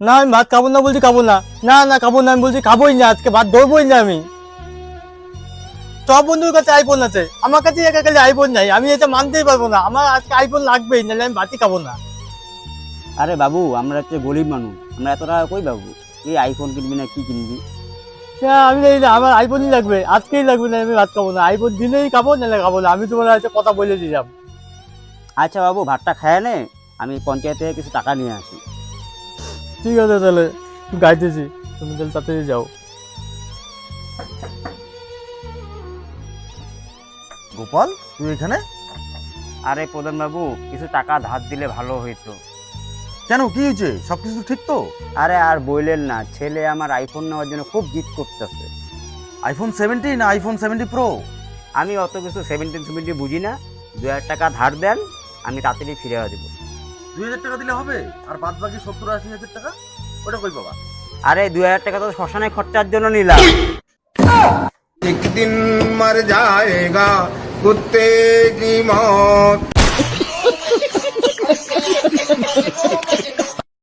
না আমি ভাত খাবো না বলছি, খাবো না। না না খাবো না, আমি বলছি খাবোই না, আজকে ভাত ধরবোই না আমি। সব বন্ধুর কাছে আইফোন আছে, আমার কাছে একা খালি আইফোন নাই, আমি এটা মানতেই পারবো না। আমার আজকে আইফোন লাগবেই, নাহলে আমি ভাতই খাবো না। আরে বাবু, আমরা হচ্ছে গরিব মানুষ, আমরা এত টাকা কই পাবো? এই আইফোন কিনবি না কি কিনবি? না আমি জানি না, আমার আইফোনই লাগবে, আজকেই লাগবে, না আমি ভাত খাবো না। আইফোন দিলেই খাবো, নাহলে খাবো না। আমি তোমার কাছে কথা বলে দিলাম। আচ্ছা বাবু, ভাতটা খায় নে, আমি পঞ্চায়েত থেকে কিছু টাকা নিয়ে আসি। ঠিক আছে তাহলে, গাইতেছি, তুমি তাহলে তাড়াতাড়ি যাও। গোপাল, তুই এখানে? আরে প্রধান বাবু, কিছু টাকা ধার দিলে ভালো হইতো। কেন, কি হয়েছে? সবকিছু ঠিক তো? আরে আর বললেন না, ছেলে আমার আইফোন নেওয়ার জন্য খুব জিদ করতেছে। আইফোন 17 না আইফোন 70 প্রো? আমি অত কিছু 17 বুঝি না, 2,000 টাকা ধার দেন, আমি তাড়াতাড়ি ফিরে দেবো। 2000 টাকা দিলে হবে? আর বাদ বাকি 70-80 হাজার টাকা ওটা কই পাবা? আরে 2,000 টাকা তো শ্মশানে খরচার জন্য নিলাম। एक दिन मर जाएगा कुत्ते की मौत।